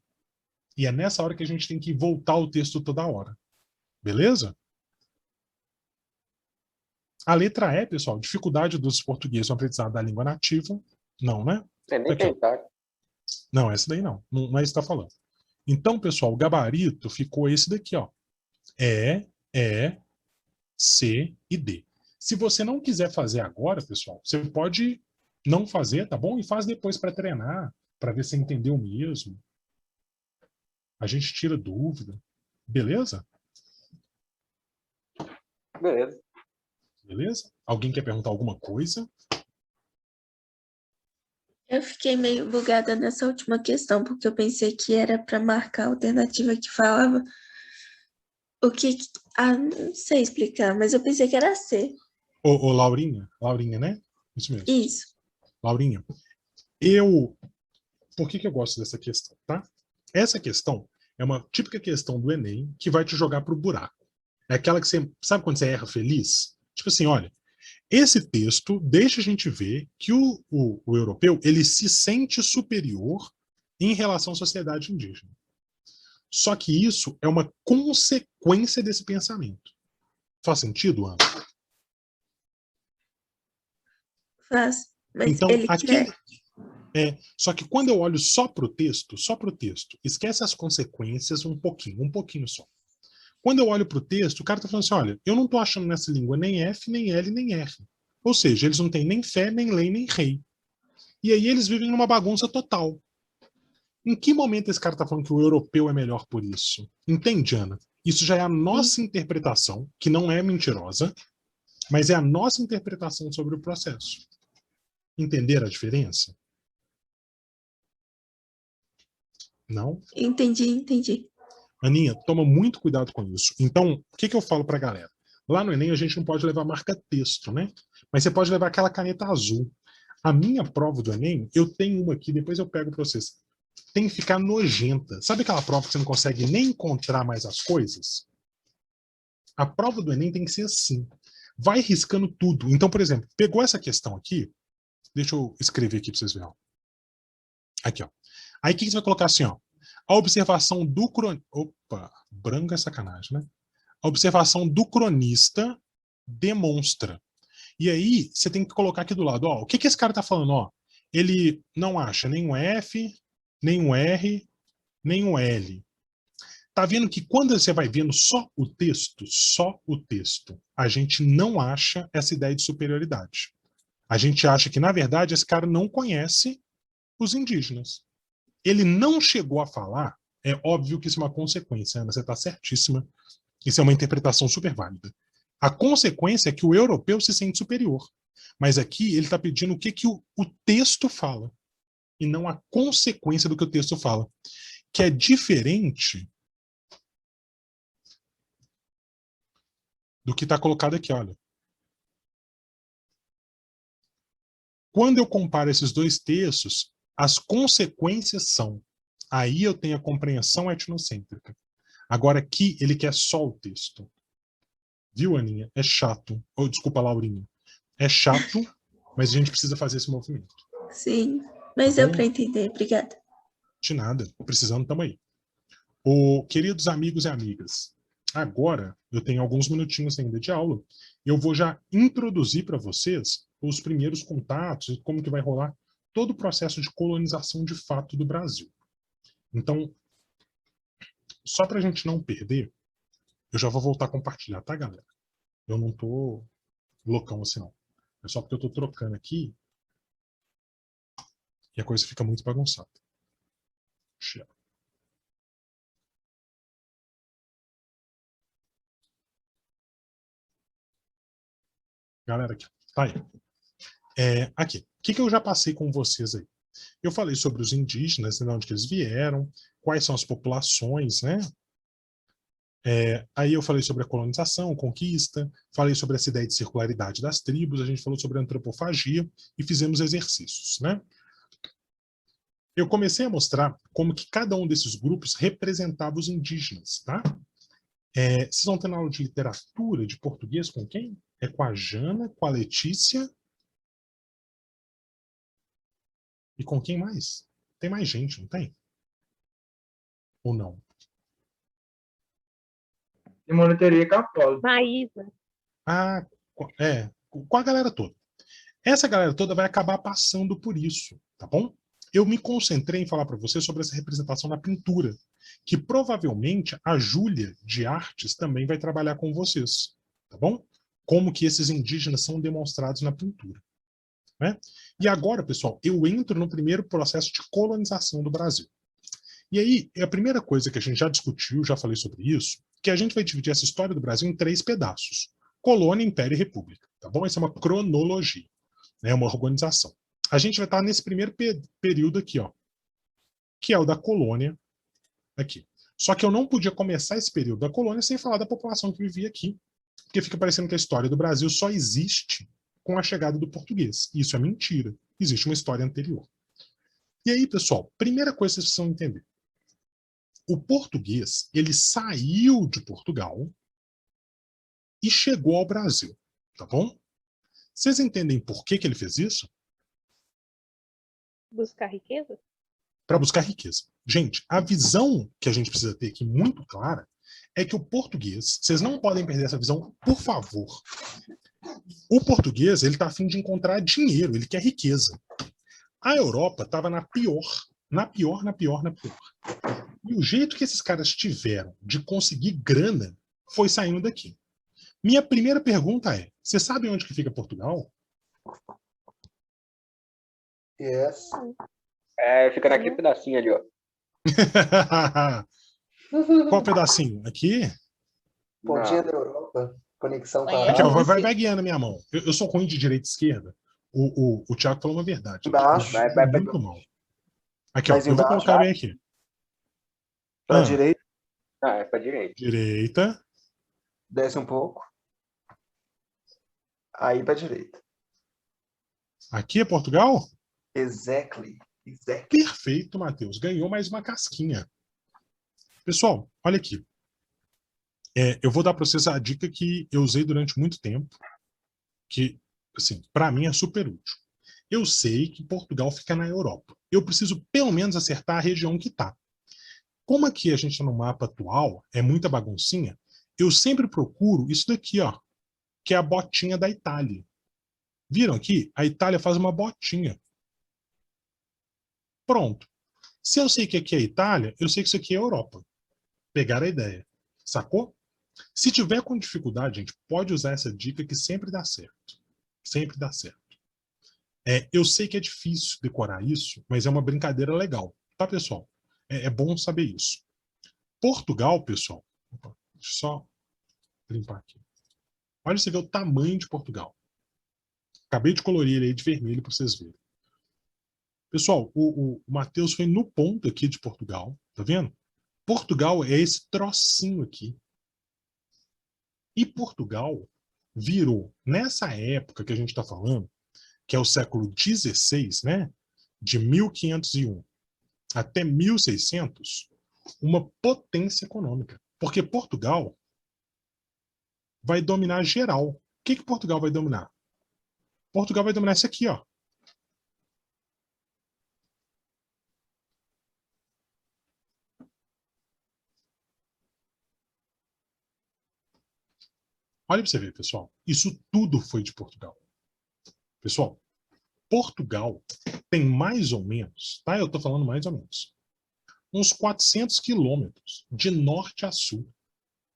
E é nessa hora que a gente tem que voltar o texto toda hora. Beleza? A letra E, pessoal, dificuldade dos portugueses no aprendizado da língua nativa. Não, né? É nem Aqui, ó. tentar. Não, essa daí não. Não é isso que está falando. Então, pessoal, o gabarito ficou esse daqui, ó. E, C e D. Se você não quiser fazer agora, pessoal, você pode não fazer, tá bom? E faz depois para treinar, para ver se você entendeu mesmo. A gente tira dúvida. Beleza? Beleza. Beleza? Alguém quer perguntar alguma coisa? Eu fiquei meio bugada nessa última questão, porque eu pensei que era para marcar a alternativa que falava o que... Ah, não sei explicar, mas eu pensei que era C. Ô, Laurinha, né? Isso mesmo. Isso. Laurinha, por que eu gosto dessa questão, tá? Essa questão é uma típica questão do Enem que vai te jogar pro buraco. É aquela que você, sabe quando você erra feliz? Tipo assim, olha, esse texto deixa a gente ver que o europeu, ele se sente superior em relação à sociedade indígena. Só que isso é uma consequência desse pensamento. Faz sentido, Ana? Faz. Mas Então, ele aqui, quer... só que quando eu olho só para o texto, esquece as consequências um pouquinho só. Quando eu olho para o texto, o cara está falando assim, olha, eu não estou achando nessa língua nem F, nem L, nem R. Ou seja, eles não têm nem fé, nem lei, nem rei. E aí eles vivem numa bagunça total. Em que momento esse cara está falando que o europeu é melhor por isso? Entende, Ana? Isso já é a nossa interpretação, que não é mentirosa, mas é a nossa interpretação sobre o processo. Entenderam a diferença? Não? Entendi. Aninha, toma muito cuidado com isso. Então, o que eu falo para a galera? Lá no Enem a gente não pode levar marca-texto, né? Mas você pode levar aquela caneta azul. A minha prova do Enem, eu tenho uma aqui, depois eu pego para vocês. Tem que ficar nojenta. Sabe aquela prova que você não consegue nem encontrar mais as coisas? A prova do Enem tem que ser assim. Vai riscando tudo. Então, por exemplo, pegou essa questão aqui, deixa eu escrever aqui para vocês verem. Aqui, ó. Aí o que você vai colocar assim, ó? A observação do cronista... Opa, branco é sacanagem, né? A observação do cronista demonstra. E aí, você tem que colocar aqui do lado, ó, o que esse cara tá falando, ó? Ele não acha nem um F, nem um R, nem um L. Tá vendo que quando você vai vendo só o texto, a gente não acha essa ideia de superioridade. A gente acha que, na verdade, esse cara não conhece os indígenas. Ele não chegou a falar, é óbvio que isso é uma consequência, Ana, você está certíssima, isso é uma interpretação super válida. A consequência é que o europeu se sente superior, mas aqui ele está pedindo o que o texto fala, e não a consequência do que o texto fala, que é diferente do que está colocado aqui, olha. Quando eu comparo esses dois textos, as consequências são, aí eu tenho a compreensão etnocêntrica. Agora aqui ele quer só o texto. Viu, Aninha? É chato. Oh, desculpa, Laurinha. É chato, mas a gente precisa fazer esse movimento. Sim, mas Tá deu bom? para entender. Obrigada. De nada. Precisando, tamo aí. Queridos amigos e amigas, agora eu tenho alguns minutinhos ainda de aula. Eu vou já introduzir para vocês os primeiros contatos e como que vai rolar todo o processo de colonização de fato do Brasil. Então, só para a gente não perder, eu já vou voltar a compartilhar, tá, galera? Eu não tô loucão assim, não. É só porque eu tô trocando aqui e a coisa fica muito bagunçada. Share. Galera, aqui, tá aí. Aqui, o que eu já passei com vocês aí? Eu falei sobre os indígenas, de onde que eles vieram, quais são as populações, né? Aí eu falei sobre a colonização, conquista, falei sobre essa ideia de circularidade das tribos, a gente falou sobre a antropofagia e fizemos exercícios, né? Eu comecei a mostrar como que cada um desses grupos representava os indígenas, tá? Vocês vão ter na aula de literatura, de português, com quem? É com a Jana, com a Letícia e com quem mais? Tem mais gente, não tem? Ou não? De monitoria católica. Maísa. Ah, com a galera toda. Essa galera toda vai acabar passando por isso, tá bom? Eu me concentrei em falar para você sobre essa representação na pintura, que provavelmente a Júlia de Artes também vai trabalhar com vocês, tá bom? Como que esses indígenas são demonstrados na pintura, né? E agora, pessoal, eu entro no primeiro processo de colonização do Brasil. E aí, a primeira coisa que a gente já discutiu, já falei sobre isso, que a gente vai dividir essa história do Brasil em 3 pedaços: colônia, império e república, tá bom? Essa é uma cronologia, né? Uma organização. A gente vai estar nesse primeiro período aqui, ó, que é o da colônia aqui. Só que eu não podia começar esse período da colônia sem falar da população que vivia aqui, porque fica parecendo que a história do Brasil só existe com a chegada do português. Isso é mentira. Existe uma história anterior. E aí, pessoal, primeira coisa que vocês precisam entender. O português, ele saiu de Portugal e chegou ao Brasil, tá bom? Vocês entendem por que ele fez isso? Buscar riqueza? Para buscar riqueza. Gente, a visão que a gente precisa ter aqui muito clara é que o português, vocês não podem perder essa visão, por favor. O português, ele está a fim de encontrar dinheiro, ele quer riqueza. A Europa estava na pior. E o jeito que esses caras tiveram de conseguir grana foi saindo daqui. Minha primeira pergunta é, você sabe onde que fica Portugal? Yes. Fica naquele pedacinho ali, ó. Qual pedacinho? Aqui? Pontinha Não. da Europa. Conexão com Olha, a Aqui, ó, Ásia. vai guiando a minha mão. Eu sou ruim de direita e esquerda. O Thiago falou uma verdade. Embaixo. Eu sou muito mal. Aqui, ó, Mais eu vou embaixo. colocar bem aqui. Para a Ah. direita, É pra direita. Direita. desce um pouco. Aí para direita. Aqui é Portugal? Exactly. Perfeito, Matheus. Ganhou mais uma casquinha. Pessoal, olha aqui. Eu vou dar para vocês a dica que eu usei durante muito tempo, que, assim, para mim é super útil. Eu sei que Portugal fica na Europa. Eu preciso pelo menos acertar a região que está. Como aqui a gente está no mapa atual, é muita baguncinha, eu sempre procuro isso daqui, ó, que é a botinha da Itália. Viram aqui? A Itália faz uma botinha. Pronto. Se eu sei que aqui é Itália, eu sei que isso aqui é Europa. Pegaram a ideia. Sacou? Se tiver com dificuldade, gente, pode usar essa dica que sempre dá certo. Sempre dá certo. Eu sei que é difícil decorar isso, mas é uma brincadeira legal. Tá, pessoal? É bom saber isso. Portugal, pessoal. Opa, deixa eu só limpar aqui. Olha, você vê o tamanho de Portugal. Acabei de colorir ele aí de vermelho para vocês verem. Pessoal, o Matheus foi no ponto aqui de Portugal. Tá vendo? Portugal é esse trocinho aqui. E Portugal virou, nessa época que a gente está falando, que é o século XVI, né? De 1501 até 1600, uma potência econômica. Porque Portugal vai dominar geral. O que Portugal vai dominar? Portugal vai dominar isso aqui, ó. Olha para você ver, pessoal. Isso tudo foi de Portugal. Pessoal, Portugal tem mais ou menos, tá? Eu estou falando mais ou menos, uns 400 quilômetros de norte a sul.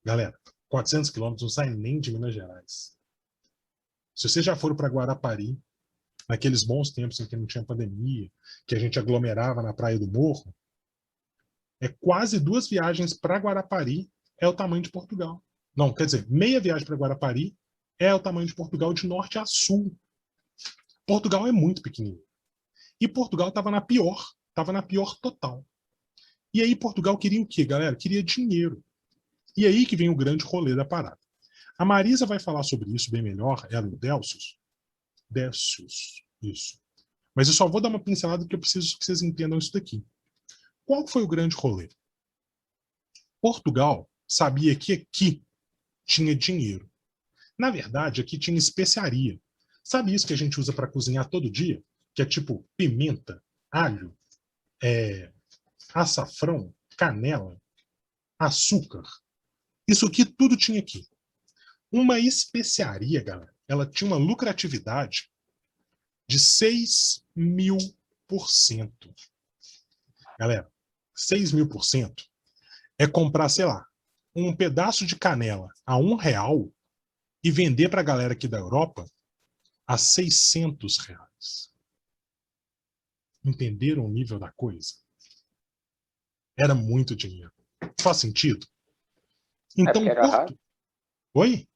Galera, 400 quilômetros não sai nem de Minas Gerais. Se vocês já foram para Guarapari, naqueles bons tempos em que não tinha pandemia, que a gente aglomerava na Praia do Morro, é quase 2 viagens para Guarapari é o tamanho de Portugal. Não, quer dizer, meia viagem para Guarapari é o tamanho de Portugal de norte a sul. Portugal é muito pequenininho. E Portugal estava na pior total. E aí Portugal queria o quê, galera? Queria dinheiro. E aí que vem o grande rolê da parada. A Marisa vai falar sobre isso bem melhor, ela e o Delcius. Isso. Mas eu só vou dar uma pincelada porque eu preciso que vocês entendam isso daqui. Qual foi o grande rolê? Portugal sabia que aqui tinha dinheiro. Na verdade, aqui tinha especiaria. Sabe isso que a gente usa para cozinhar todo dia? Que é tipo pimenta, alho, açafrão, canela. açúcar. Isso aqui tudo tinha aqui. Uma especiaria, galera, ela tinha uma lucratividade de 6.000%. Galera, 6.000% é comprar, sei lá, um pedaço de canela a R$1 e vender para a galera aqui da Europa a R$600. Entenderam o nível da coisa? Era muito dinheiro. Faz sentido? Então, porque era raro? Oi?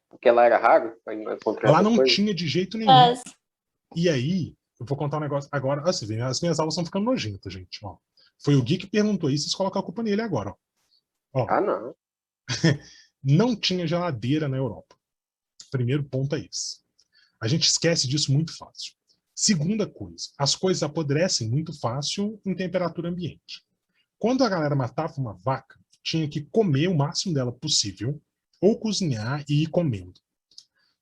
Porque lá era raro pra encontrar Lá essas não coisas? tinha de jeito nenhum. Mas, E aí, eu vou contar um negócio agora. Assim, as minhas aulas estão ficando nojentas, gente. Ó, foi o Gui que perguntou isso, vocês colocam a culpa nele agora. Ó. Ah, não. Não tinha geladeira na Europa. Primeiro ponto é esse. A gente esquece disso muito fácil. Segunda coisa, as coisas apodrecem muito fácil em temperatura ambiente. Quando a galera matava uma vaca, tinha que comer o máximo dela possível, ou cozinhar e ir comendo.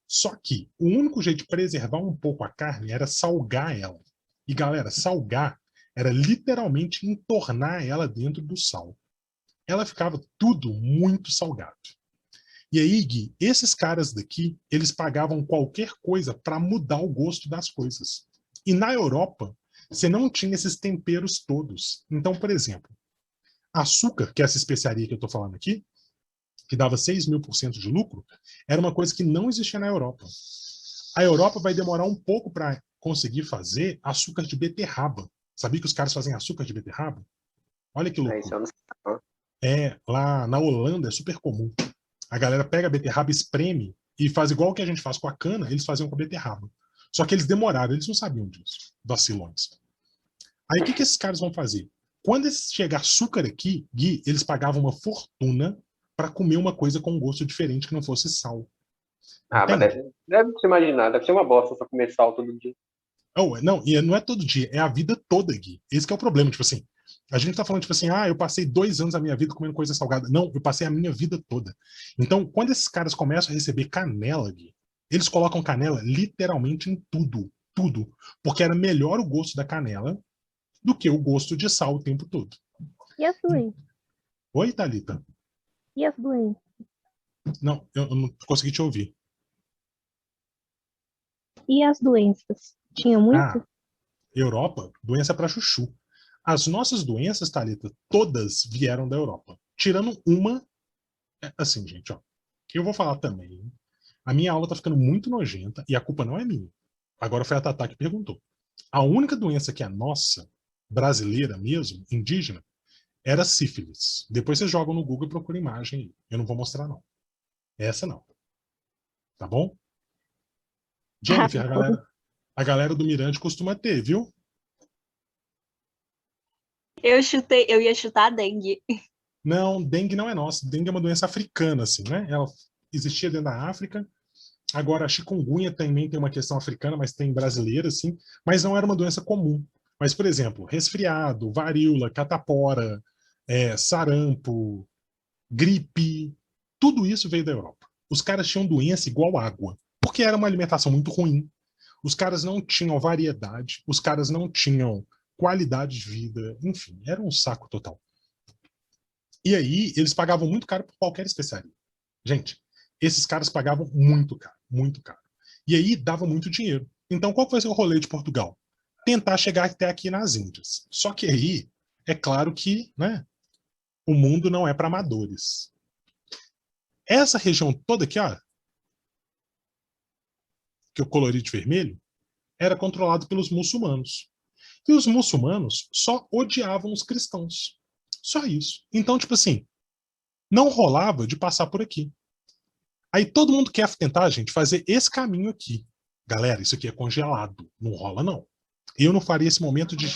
Só que o único jeito de preservar um pouco a carne era salgar ela. E galera, salgar era literalmente entornar ela dentro do sal. Ela ficava tudo muito salgado. E aí, Gui, esses caras daqui, eles pagavam qualquer coisa para mudar o gosto das coisas. E na Europa, você não tinha esses temperos todos. Então, por exemplo, açúcar, que é essa especiaria que eu estou falando aqui, que dava 6.000% de lucro, era uma coisa que não existia na Europa. A Europa vai demorar um pouco para conseguir fazer açúcar de beterraba. Sabia que os caras fazem açúcar de beterraba? Olha que Isso loucura. eu não sei, não. Lá na Holanda é super comum. A galera pega a beterraba, espreme e faz igual que a gente faz com a cana, eles faziam com a beterraba. Só que eles demoraram, eles não sabiam disso, vacilões. Aí o que esses caras vão fazer? Quando chegar açúcar aqui, Gui, eles pagavam uma fortuna para comer uma coisa com um gosto diferente que não fosse sal. Ah, mas Entende? deve se imaginar, deve ser uma bosta só comer sal todo dia. Não, e não é todo dia, é a vida toda, Gui. Esse que é o problema, tipo assim. A gente tá falando, tipo assim, eu passei 2 anos da minha vida comendo coisa salgada. Não, eu passei a minha vida toda. Então, quando esses caras começam a receber canela, Gui, eles colocam canela literalmente em tudo. Tudo. Porque era melhor o gosto da canela do que o gosto de sal o tempo todo. E as doenças? Oi, Thalita? E as doenças? Não, eu não consegui te ouvir. E as doenças? Tinha muito? Europa, doença para chuchu. As nossas doenças, Thalita, todas vieram da Europa. Tirando uma, assim, gente, ó. Eu vou falar também. A minha aula tá ficando muito nojenta e a culpa não é minha. Agora foi a Tatá que perguntou. A única doença que é nossa, brasileira mesmo, indígena, era sífilis. Depois vocês jogam no Google e procuram imagem aí. Eu não vou mostrar, não. Essa não. Tá bom? Jennifer, a galera do Mirante costuma ter, viu? Eu ia chutar a dengue. Não, dengue não é nossa. Dengue é uma doença africana, assim, né? Ela existia dentro da África. Agora, a chikungunya também tem uma questão africana, mas tem brasileira, assim. Mas não era uma doença comum. Mas, por exemplo, resfriado, varíola, catapora, sarampo, gripe, tudo isso veio da Europa. Os caras tinham doença igual água, porque era uma alimentação muito ruim. Os caras não tinham variedade, os caras não tinham qualidade de vida, enfim, era um saco total. E aí, eles pagavam muito caro por qualquer especiaria. Gente, esses caras pagavam muito caro, muito caro. E aí, dava muito dinheiro. Então, qual foi o rolê de Portugal? Tentar chegar até aqui nas Índias. Só que aí, é claro que, né, o mundo não é para amadores. Essa região toda aqui, ó, que eu colori de vermelho, era controlado pelos muçulmanos. E os muçulmanos só odiavam os cristãos. Só isso. Então, tipo assim, não rolava de passar por aqui. Aí todo mundo quer tentar, gente, fazer esse caminho aqui. Galera, isso aqui é congelado. Não rola, não. Eu não faria esse momento de...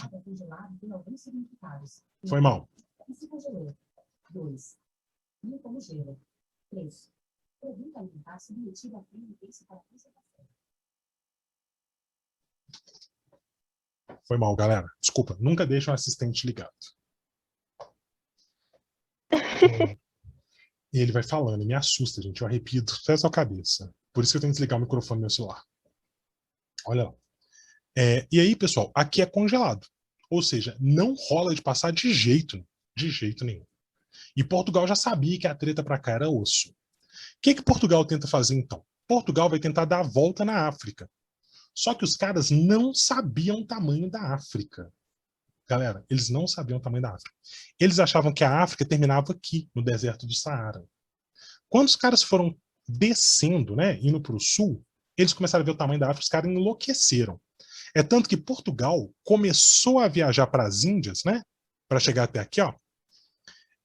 Foi mal. Foi mal, galera. Desculpa, nunca deixa um assistente ligado. E ele vai falando, me assusta, gente. Eu arrepio até a sua cabeça. Por isso que eu tenho que desligar o microfone do meu celular. Olha lá. E aí, pessoal, aqui é congelado. Ou seja, não rola de passar de jeito nenhum. E Portugal já sabia que a treta para cá era osso. O que Portugal tenta fazer então? Portugal vai tentar dar a volta na África. Só que os caras não sabiam o tamanho da África. Galera, eles não sabiam o tamanho da África. Eles achavam que a África terminava aqui, no deserto do Saara. Quando os caras foram descendo, né, indo para o sul, eles começaram a ver o tamanho da África, os caras enlouqueceram. É tanto que Portugal começou a viajar para as Índias, né, para chegar até aqui, ó,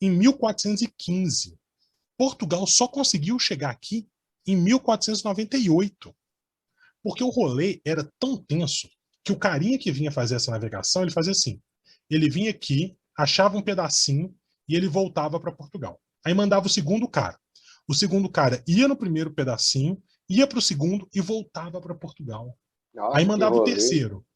em 1415. Portugal só conseguiu chegar aqui em 1498. Porque o rolê era tão tenso que o carinha que vinha fazer essa navegação, ele fazia assim. Ele vinha aqui, achava um pedacinho e ele voltava para Portugal. Aí mandava o segundo cara. O segundo cara ia no primeiro pedacinho, ia para o segundo e voltava para Portugal. Nossa, Aí que mandava o rolê. terceiro.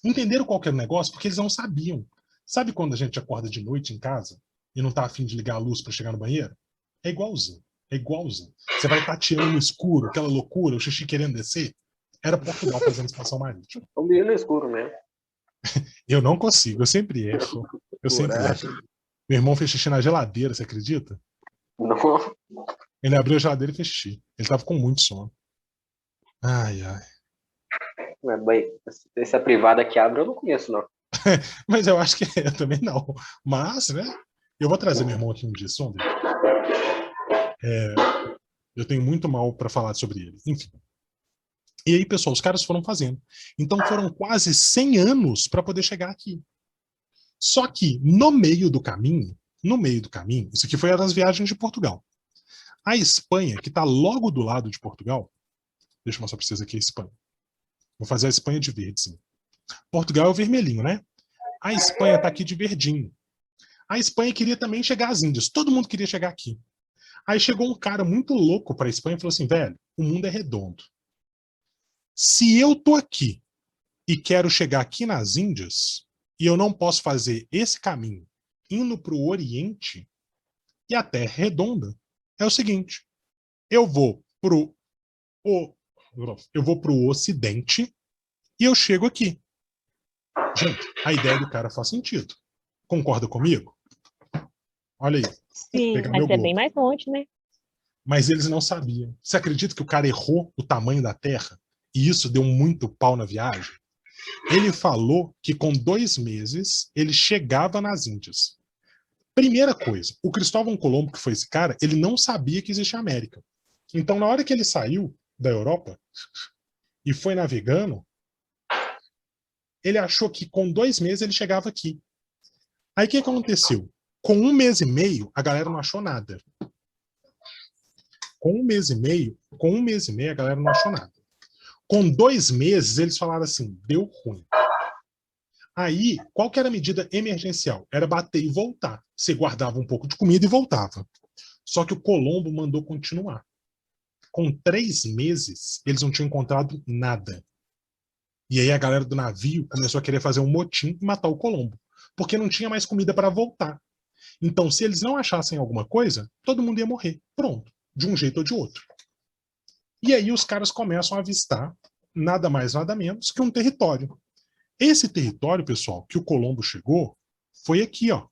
Entenderam qual que era o negócio? Porque eles não sabiam. Sabe quando a gente acorda de noite em casa e não tá afim de ligar a luz para chegar no banheiro? É igualzinho. É igualzinho. Você vai tateando no escuro, aquela loucura, o xixi querendo descer. Era Portugal fazendo expansão marítima. O menino no escuro mesmo. Eu não consigo, eu sempre erro. Eu sempre Coragem. erro. Meu irmão fez xixi na geladeira, você acredita? Não. Ele abriu a geladeira e fez xixi. Ele tava com muito sono. Ai, ai. Mas, bem, essa privada que abre eu não conheço, não. Mas eu acho que eu também não. Mas, né? Eu vou trazer meu irmão aqui um dia, Sondra. Eu tenho muito mal para falar sobre ele. Enfim. E aí, pessoal, os caras foram fazendo. Então foram quase 100 anos para poder chegar aqui. Só que no meio do caminho, isso aqui foi as viagens de Portugal. A Espanha, que está logo do lado de Portugal, deixa eu mostrar para vocês aqui a Espanha. Vou fazer a Espanha de verde, sim. Portugal é o vermelhinho, né? A Espanha está aqui de verdinho. A Espanha queria também chegar às Índias. Todo mundo queria chegar aqui. Aí chegou um cara muito louco para a Espanha e falou assim, velho, o mundo é redondo. Se eu tô aqui e quero chegar aqui nas Índias e eu não posso fazer esse caminho indo para o Oriente e a Terra é redonda, é o seguinte, eu vou pro Ocidente e eu chego aqui. Gente, a ideia do cara faz sentido. Concorda comigo? Olha aí. Sim. Pegar Mas meu é globo. bem mais longe, né? Mas eles não sabiam. Você acredita que o cara errou o tamanho da Terra? E isso deu muito pau na viagem? Ele falou que com 2 meses ele chegava nas Índias. Primeira coisa, o Cristóvão Colombo, que foi esse cara, ele não sabia que existia América. Então, na hora que ele saiu da Europa e foi navegando, ele achou que com 2 meses ele chegava aqui. Aí o que aconteceu? Com 1 mês e meio, a galera não achou nada. Com 1 mês e meio, a galera não achou nada. Com 2 meses, eles falaram assim, deu ruim. Aí, qual que era a medida emergencial? Era bater e voltar. Você guardava um pouco de comida e voltava. Só que o Colombo mandou continuar. Com 3 meses, eles não tinham encontrado nada. E aí a galera do navio começou a querer fazer um motim e matar o Colombo. Porque não tinha mais comida para voltar. Então, se eles não achassem alguma coisa, todo mundo ia morrer. Pronto. De um jeito ou de outro. E aí os caras começam a avistar nada mais, nada menos que um território. Esse território, pessoal, que o Colombo chegou, foi aqui, ó.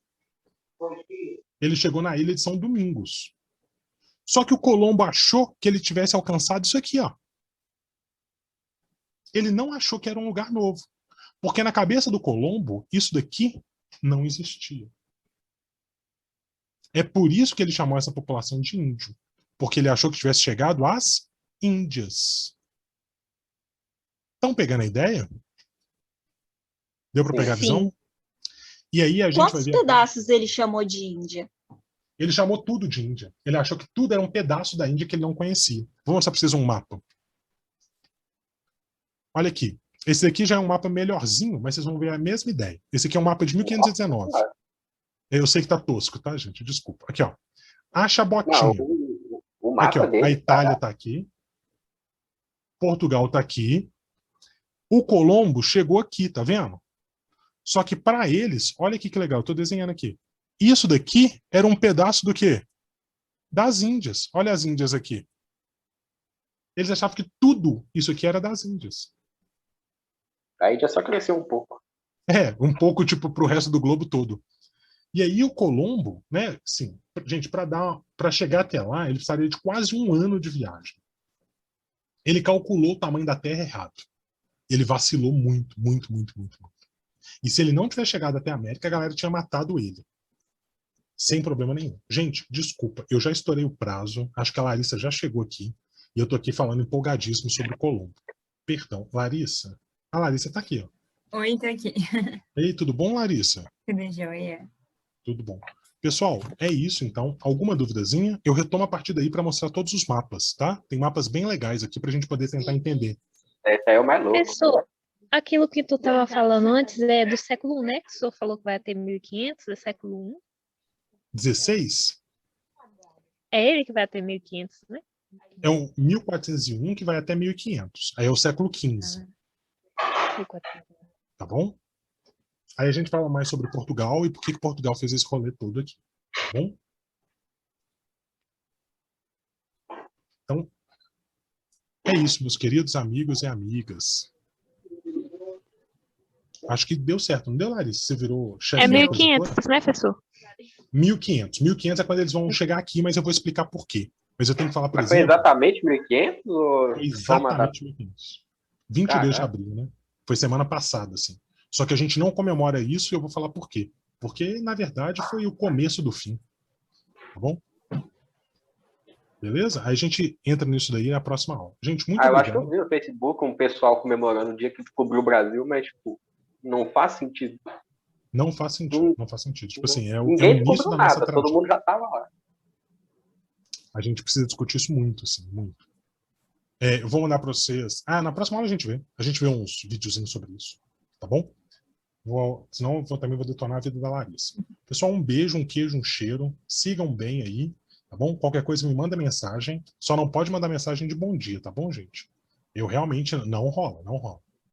Ele chegou na ilha de São Domingos. Só que o Colombo achou que ele tivesse alcançado isso aqui, ó. Ele não achou que era um lugar novo. Porque na cabeça do Colombo, isso daqui não existia. É por isso que ele chamou essa população de índio. Porque ele achou que tivesse chegado às Índias. Estão pegando a ideia? Deu para pegar a visão? Sim. E aí a gente vai Quantos ver. pedaços ele chamou de Índia? Ele chamou tudo de Índia. Ele achou que tudo era um pedaço da Índia que ele não conhecia. Vou mostrar para vocês um mapa. Olha aqui. Esse aqui já é um mapa melhorzinho, mas vocês vão ver a mesma ideia. Esse aqui é um mapa de 1519. Eu sei que tá tosco, tá, gente? Desculpa. Aqui, ó. Acha a botinha. Não, o mapa Aqui, ó. dele. A Itália tá aqui. Portugal tá aqui. O Colombo chegou aqui, tá vendo? Só que para eles, olha aqui que legal, eu tô desenhando aqui. Isso daqui era um pedaço do quê? Das Índias. Olha as Índias aqui. Eles achavam que tudo isso aqui era das Índias. A Índia só cresceu um pouco. Um pouco tipo pro resto do globo todo. E aí o Colombo, né, sim, Gente, para chegar até lá, ele precisaria de quase 1 ano de viagem. Ele calculou o tamanho da Terra errado. Ele vacilou muito, muito, muito, muito, muito. E se ele não tivesse chegado até a América, a galera tinha matado ele. Sem problema nenhum. Gente, desculpa, eu já estourei o prazo. Acho que a Larissa já chegou aqui. E eu tô aqui falando empolgadíssimo sobre o Colombo. Perdão, Larissa. A Larissa tá aqui, ó. Oi, tô aqui. Ei, tudo bom, Larissa? Tudo jóia? Tudo bom. Pessoal, é isso então. Alguma duvidazinha? Eu retomo a partir daí para mostrar todos os mapas, tá? Tem mapas bem legais aqui pra gente poder tentar entender. Esse aí é o mais louco. Professor, aquilo que tu estava falando antes é do século 1, né? Que o senhor falou que vai até 1500, é século 1. 16 É ele que vai até 1500, né? é o 1401 que vai até 1500. Aí é o século XV, tá bom? Aí a gente fala mais sobre Portugal e por que Portugal fez esse rolê todo aqui, tá bom? Então, é isso, meus queridos amigos e amigas. Acho que deu certo, não deu, Larissa? Você virou chefe É da coisa 1500, toda? né, professor? 1500. 1500 é quando eles vão chegar aqui, mas eu vou explicar por quê. Mas eu tenho que falar, por Mas foi exemplo... exatamente 1500 ou Foi só uma data? exatamente 1500. 22 de Caraca. abril, né? Foi semana passada, assim. Só que a gente não comemora isso e eu vou falar por quê. Porque, na verdade, foi o começo do fim. Tá bom? Beleza? Aí a gente entra nisso daí na próxima aula. Gente, muito Eu acho que eu obrigado. vi no Facebook um pessoal comemorando o dia que descobriu o Brasil, mas, tipo, não faz sentido. Não faz sentido, não faz sentido. Tipo assim, é o Ninguém início descobriu da nossa nada, todo tradição. mundo já tava lá. A gente precisa discutir isso muito, assim, muito. Eu vou mandar para vocês... na próxima aula a gente vê. A gente vê uns videozinhos sobre isso. Tá bom? Senão eu também vou detonar a vida da Larissa. Pessoal, um beijo, um queijo, um cheiro. Sigam bem aí, tá bom? Qualquer coisa me manda mensagem. Só não pode mandar mensagem de bom dia, tá bom, gente? Eu realmente... Não rola, não rola.